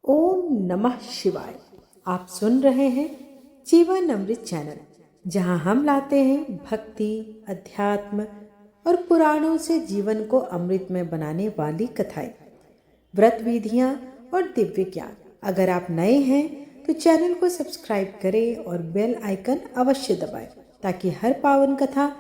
ओम नमः शिवाय। आप सुन रहे हैं जीवन अमृत चैनल, जहां हम लाते हैं भक्ति, अध्यात्म और पुराणों से जीवन को अमृतमय बनाने वाली कथाएं, व्रत विधियां और दिव्य ज्ञान। अगर आप नए हैं तो चैनल को सब्सक्राइब करें और बेल आइकन अवश्य दबाएं ताकि हर पावन कथा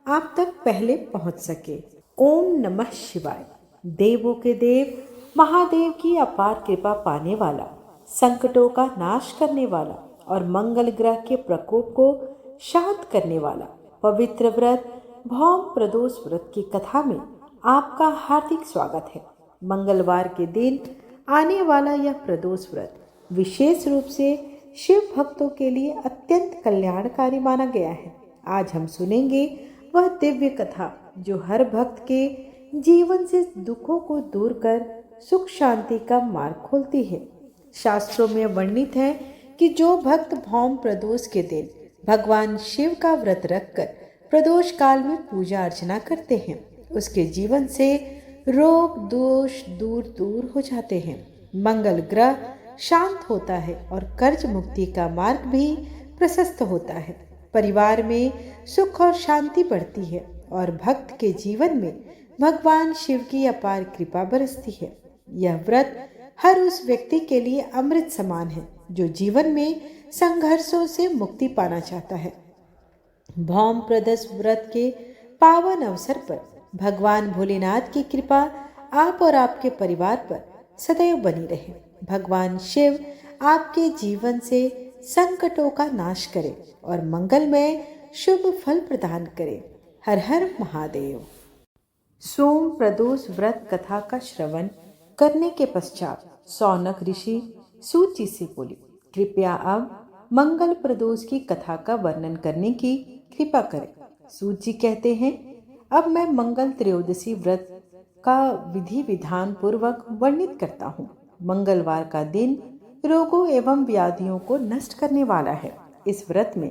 आप तक पहले पहुंच सके। ओम नमः शिवाय। देवों के देव महादेव की अपार कृपा पाने वाला, संकटों का नाश करने वाला और मंगल ग्रह के प्रकोप को शांत करने वाला पवित्र व्रत भौम प्रदोष व्रत की कथा में आपका हार्दिक स्वागत है। मंगलवार के दिन आने वाला यह प्रदोष व्रत विशेष रूप से शिव भक्तों के लिए अत्यंत कल्याणकारी माना गया है। आज हम सुनेंगे वह दिव्य कथा जो हर भक्त के जीवन से दुखों को दूर कर सुख शांति का मार्ग खोलती है। शास्त्रों में वर्णित है कि जो भक्त भौम प्रदोष के दिन भगवान शिव का व्रत रखकर प्रदोष काल में पूजा अर्चना करते हैं, उसके जीवन से रोग दोष दूर दूर हो जाते हैं, मंगल ग्रह शांत होता है और कर्ज मुक्ति का मार्ग भी प्रशस्त होता है। परिवार में सुख और शांति बढ़ती है और भक्त के जीवन में भगवान शिव की अपार कृपा बरसती है। यह व्रत हर उस व्यक्ति के लिए अमृत समान है जो जीवन में संघर्षों से मुक्ति पाना चाहता है। भौम प्रदोष व्रत के पावन अवसर पर भगवान भोलेनाथ की कृपा आप और आपके परिवार पर सदैव बनी रहे। भगवान शिव आपके जीवन से संकटों का नाश करे और मंगलमय शुभ फल प्रदान करे। हर हर महादेव। सोम प्रदोष व्रत कथा का श्रवण करने के पश्चात सौनक ऋषि सूत जी से बोले, कृपया अब मंगल प्रदोष की कथा का वर्णन करने की कृपा करें। सूत जी कहते हैं, अब मैं मंगल त्रयोदशी व्रत का विधि विधान पूर्वक वर्णित करता हूँ। मंगलवार का दिन रोगों एवं व्याधियों को नष्ट करने वाला है। इस व्रत में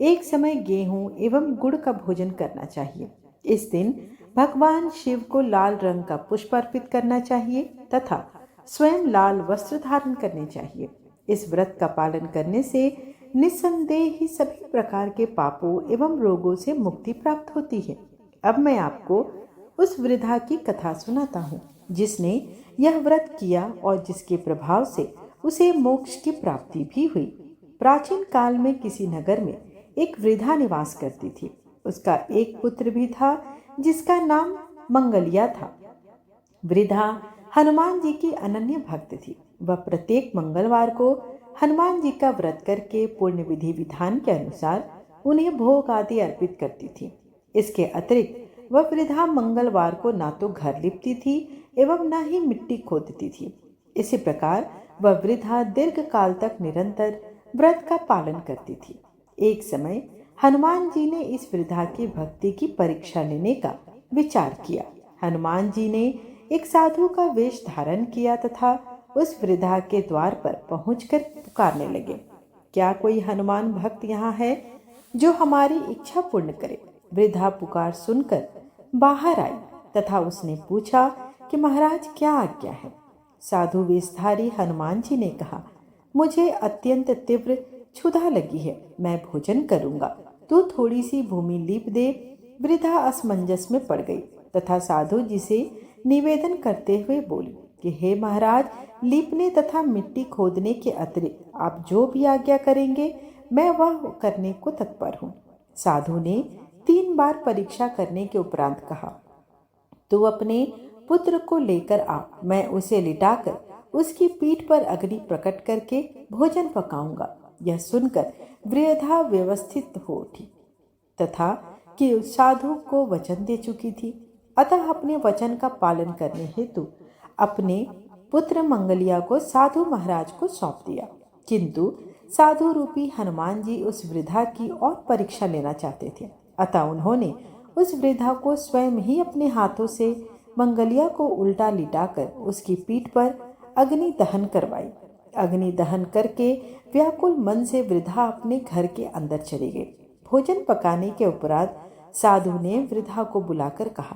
एक समय गेहूं एवं गुड़ का भोजन करना चाहिए। इस दिन भगवान शिव को लाल रंग का पुष्प अर्पित करना चाहिए तथा स्वयं लाल वस्त्र धारण करने चाहिए। इस व्रत का पालन करने से निस्संदेह ही सभी प्रकार के पापों एवं रोगों से मुक्ति प्राप्त होती है। अब मैं आपको उस वृद्धा की कथा सुनाता हूँ जिसने यह व्रत किया और जिसके प्रभाव से उसे मोक्ष की प्राप्ति भी हुई। प्राचीन काल में किसी नगर में एक वृद्धा निवास करती थी। उसका एक पुत्र भी था जिसका नाम मंगलिया था। वृद्धा हनुमान जी की अनन्य भक्त थी। वह प्रत्येक मंगलवार को हनुमान जी का व्रत करके पूर्ण विधि विधान के अनुसार उन्हें भोग आदि अर्पित करती थी। इसके अतिरिक्त वह वृद्धा मंगलवार को ना तो घर लिपती थी एवं न ही मिट्टी खोदती थी। इसी प्रकार वह वृद्धा दीर्घ काल तक निरंतर व्रत का पालन करती थी। एक समय हनुमान जी ने इस वृद्धा की भक्ति की परीक्षा लेने का विचार किया। हनुमान जी ने एक साधु का वेश धारण किया तथा उस वृद्धा के द्वार पर पहुंचकर पुकारने लगे, क्या कोई हनुमान भक्त यहाँ है जो हमारी इच्छा पूर्ण करे? वृद्धा पुकार सुनकर बाहर आई तथा उसने पूछा कि महाराज क्या आज्ञा है? साधु वेशधारी हनुमान जी ने कहा, मुझे अत्यंत तीव्र क्षुधा लगी है, मैं भोजन करूंगा, तू थोड़ी सी भूमि लीप दे। वृद्धा असमंजस में पड़ गई तथा साधु जी से निवेदन करते हुए बोली कि हे महाराज, लीपने तथा मिट्टी खोदने के अतिरिक्त आप जो भी आज्ञा करेंगे मैं वह करने को तत्पर हूँ। साधु ने 3 बार परीक्षा करने के उपरांत कहा, तू अपने पुत्र को लेकर आ, मैं उसे लिटाकर उसकी पीठ पर अग्नि प्रकट करके भोजन पकाऊंगा। यह सुनकर वृद्धा व्यवस्थित हो उठी तथा कि साधु को वचन दे चुकी थी, अतः अपने वचन का पालन करने हेतु अपने पुत्र मंगलिया को साधु महाराज को सौंप दिया। किंतु साधु रूपी हनुमान जी उस वृद्धा की और परीक्षा लेना चाहते थे, अतः उन्होंने उस वृद्धा को स्वयं ही अपने हाथों से मंगलिया को उल्टा लिटाकर उसकी पीठ पर अग्नि दहन करवाई। अग्नि दहन करके व्याकुल मन से वृद्धा अपने घर के अंदर चली गई। भोजन पकाने के उपरांत साधु ने वृद्धा को बुलाकर कहा,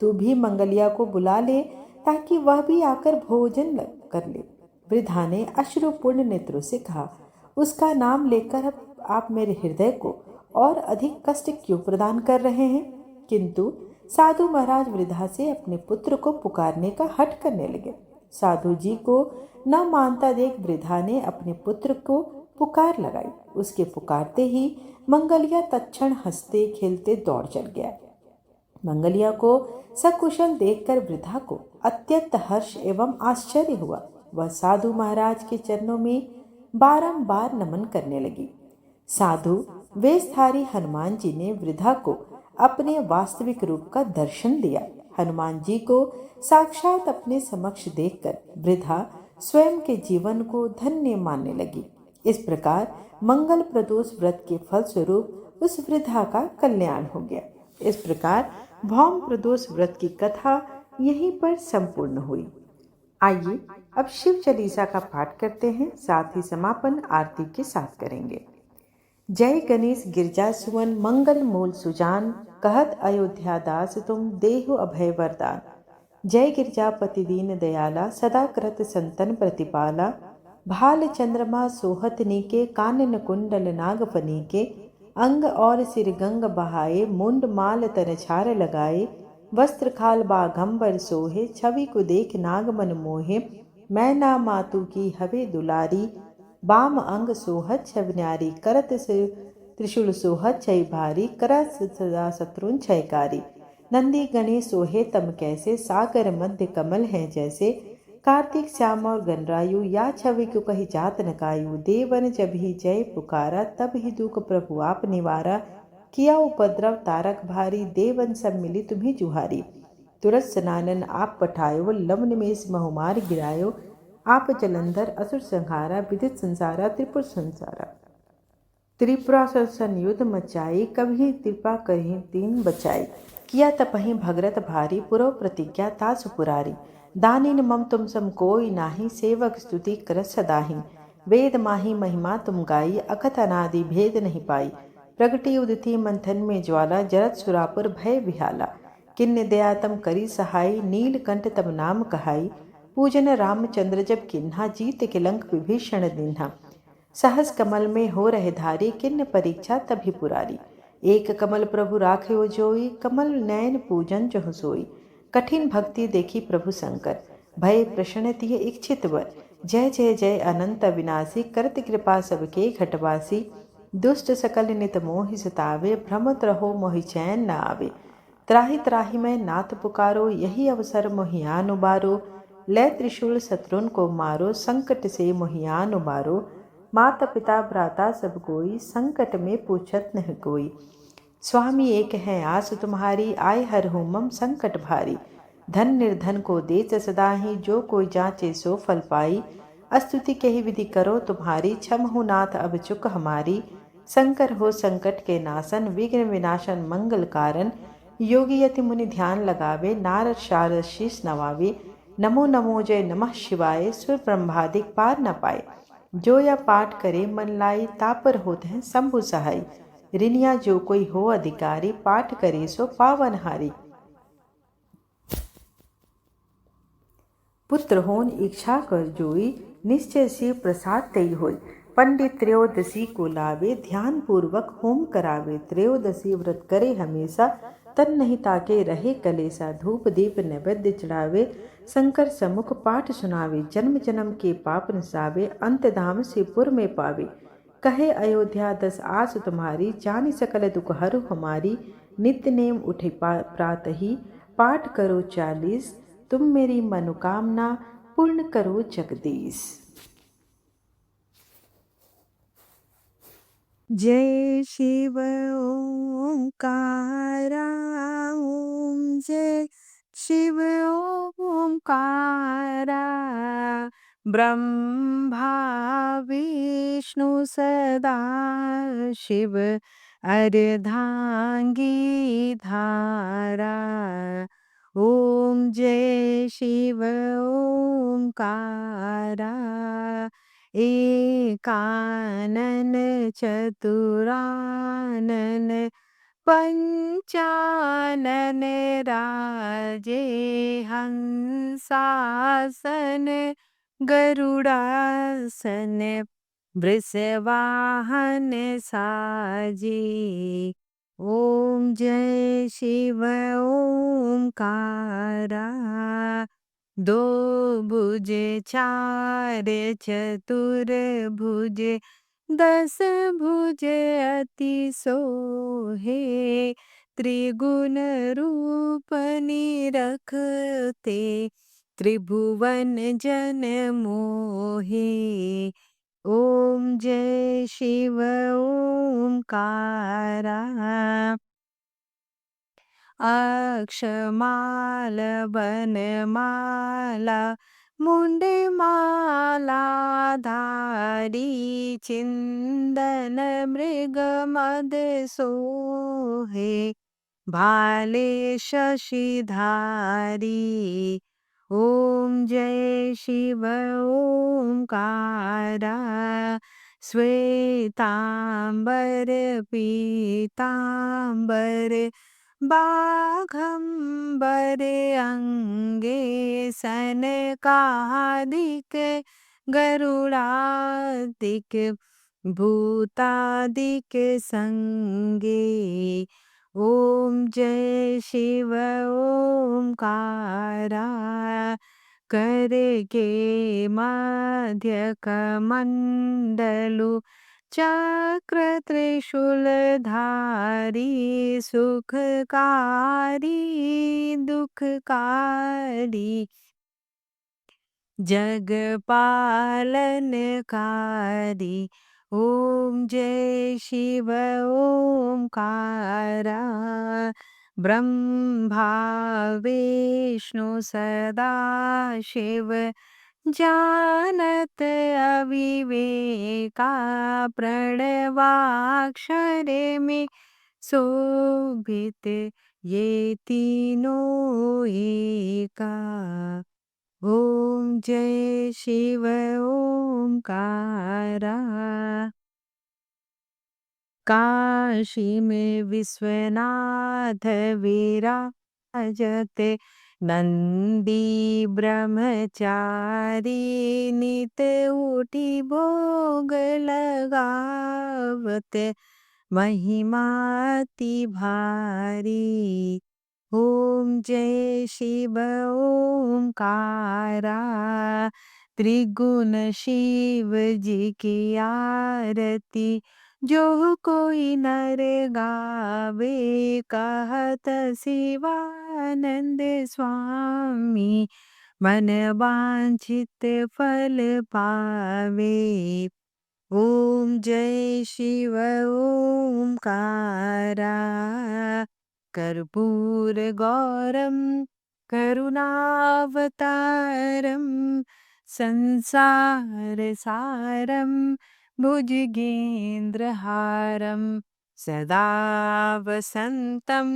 तू भी मंगलिया को बुला ले ताकि वह भी आकर भोजन कर ले। वृद्धा ने अश्रुपूर्ण नेत्रों से कहा, उसका नाम लेकर अब आप मेरे हृदय को और अधिक कष्ट क्यों प्रदान कर रहे हैं? किंतु साधु महाराज वृद्धा से अपने पुत्र को पुकारने का हठ करने लगे। साधु जी को न मानता देख वृद्धा ने अपने पुत्र को पुकार लगाई। उसके पुकारते ही मंगलिया तत्क्षण हंसते खेलते दौड़ चल गया। मंगलिया को सकुशल देखकर वृद्धा को अत्यंत हर्ष एवं आश्चर्य हुआ। वह साधु महाराज के चरणों में बारंबार नमन करने लगी। साधु वेशधारी हनुमान जी ने वृद्धा को अपने वास्तविक रूप का दर्शन दिया। हनुमान जी को साक्षात अपने समक्ष देखकर वृद्धा स्वयं के जीवन को धन्य मानने लगी। इस प्रकार मंगल प्रदोष व्रत के फलस्वरूप उस वृद्धा का कल्याण हो गया। इस प्रकार भौम प्रदोष व्रत की कथा यहीं पर संपूर्ण हुई। आइए अब शिव चालीसा का पाठ करते हैं, साथ ही समापन आरती के साथ करेंगे। जय गणेश गिरजा सुवन मंगल मूल सुजान, कहत अयोध्या दास तुम देहु अभय वरदान। जय गिरजापति दीन दयाला, सदा कृत संतन प्रतिपाला। भाल चंद्रमा सोहत नीके, कानन कुंडल नागफनी के। अंग और सिर गंग बहाए, मुंड माल तन छार लगाए। वस्त्र खाल बाघंबर सोहे, छवि को देख नाग मन मोहे। मैना मातु की हवे दुलारी, बाम अंग सोहत छव न्यारी। करत त्रिशूल सोहत छय भारी, करत सदा शत्रुन छयकारी। नंदी गणेश सोहे तम कैसे, सागर मध्य कमल हैं जैसे। कार्तिक श्याम और गणरायु, या छवि को कही जात न कायु। देवन जब ही जय पुकारा, तब ही दुख प्रभु आप निवारा। किया उपद्रव तारक भारी, देवन सब मिली तुम्हें जुहारी। तुरत सनानन आप पठायो, लवन में बहुमार गिरायो। आप जलंधर असुर संहारा, विदित संसारा त्रिपुर संसारा। त्रिपुरा संयुद्ध मचाई, कभी कृपा कहीं तीन बचाई। किया तपहि भगरत भारी, पुरव प्रतिज्ञा तासु पुरारी। दानिन मम तुम सम कोई नाही, सेवक स्तुति कर सदाहि। वेद माही महिमा तुम गाई, अकथ अनादि भेद नहीं पाई। प्रगति उदिति मंथन में ज्वाला, जरत सुरापुर भय विहाला। किन्ने दया तम करी सहाय, नीलकंठ तब नाम कहाई। पूजन रामचंद्र जब किन्हा, जीत के लंक विभीषण दिन्हा। सहस कमल में हो रहे धारी, किन्न परीक्षा तभी पुरारी। एक कमल प्रभु राखे जोई, कमल नयन पूजन जहु सोई। कठिन भक्ति देखी प्रभु शंकर, भय प्रश्न तिय इच्छित वर। जय जय जय अनंत विनाशी, करत कृपा सबके घटवासी। दुष्ट सकल नित मोहि सतावे, भ्रमत रहो मोहि चैन न आवे। त्राहि त्राहि मैं नाथ पुकारो, यही अवसर मोहियान उबारो। लय त्रिशूल शत्रुन को मारो, संकट से मोहियान उबारो। माता पिता भ्राता सब कोई, संकट में पूछत नहीं कोई। स्वामी एक है आस तुम्हारी, आय हर हूँ मम संकट भारी। धन निर्धन को देत सदाहि, जो कोई जांचे सो फल पाई। स्तुति कही विधि करो तुम्हारी, क्षम हो नाथ अब चुक हमारी। शंकर हो संकट के नाशन, विघ्न विनाशन मंगल कारण। योगी यति मुनि ध्यान लगावे, नारद शारद शीश नवावे। नमो नमो जय नमः शिवाय, सुर ब्रह्मादिक पार न पाए। जो या पाठ करे मन लाई, तापर होते हैं शंभु सहाय। ऋनिया जो कोई हो अधिकारी, पाठ करे सो पावनहारी। पुत्र होन इच्छा कर जोई, निश्चय से प्रसाद तई होई। पंडित त्रयोदशी को लावे, ध्यान पूर्वक होम करावे। त्रयोदशी व्रत करे हमेशा, तन नहीं ताके रहे कलेसा। धूप दीप नैवेद्य चढ़ावे, शंकर सम्मुख पाठ सुनावे। जन्म जन्म के पाप नसावे, अंत धाम से पुर में पावे। कहे अयोध्या दस आस तुम्हारी, जानी सकल दुख हरु हमारी। नित्य नेम उठे प्रातः ही, पाठ करो 40। तुम मेरी मनोकामना पूर्ण करो जगदीश। जय शिव ओंकारा, ओम जय शिव ओंकारा। ब्रह्मा विष्णु सदा शिव, अर्धांगी धारा। ओम जय शिव ओंकारा, एकानन चतुरानन पंचानन राजे। हंसासन गरुडासन वृषवाहन साजे। ओम जय शिव ओमकारा। दो भुजे चार चतुर भुजे, दस भुजे अति सोहे। त्रिगुण रूप निरखते, त्रिभुवन जन मोहे। ओम जय शिव ओमकारा। अक्षमाल बनमाला मुंडमाला धारी, चिंदन मृगमद सोहे। भाले शशिधारी। ओम जय शिव ओमकारा। श्वेतांबर पीतांबर बाघंबर अंगे, सनकादिक गरुड़ादिक भूतादिक संगे। ओम जय शिव ओमकारा। करके मध्य कमंडलु, चक्र त्रिशूलधारी। सुखकारी दुखकारी, जग पालनकारी। ओम जय शिव ओमकारा। ब्रह्मा विष्णु सदा शिव, जानत अविवेका। प्रणवाक्षर में शोभित, ये तीनों एका। ओम जय शिव ओमकारा। काशी में विश्वनाथ विराजते, नंदी ब्रह्मचारी। नित उठी भोग लगावते, महिमा अति भारी। ओम जय शिव ओमकारा। त्रिगुण शिव जी की आरती, जो कोई नर गावे। कहत शिवानंद स्वामी, मन वांछित फल पावे। ओम जय शिव ओमकारा। कर्पूर गौरम करुणावतारम, संसार सारम भुजगेन्द्रहारम। सदा वसन्तं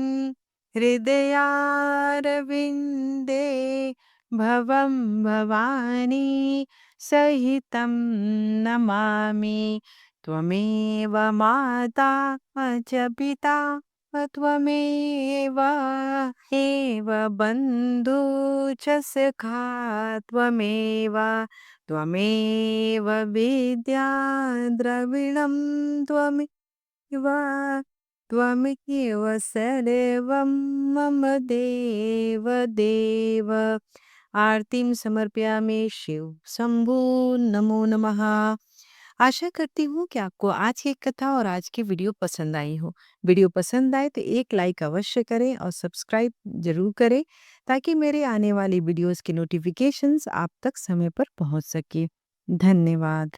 हृदयारविन्दे, भवं भवानी सहितं नमामि। त्वमेव माता च पिता त्वमेव, एव बन्धु च सखा त्वमेव। त्वमेव विद्या द्रविणं त्वमेव, त्वमेव सर्वं मम देव देव। आरतीम समर्पयामि शिव शंभू। नमो नमः। आशा करती हूँ कि आपको आज की कथा और आज की वीडियो पसंद आई हो। वीडियो पसंद आए तो एक लाइक अवश्य करें और सब्सक्राइब जरूर करें, ताकि मेरे आने वाली वीडियोस की नोटिफिकेशंस आप तक समय पर पहुंच सके। धन्यवाद।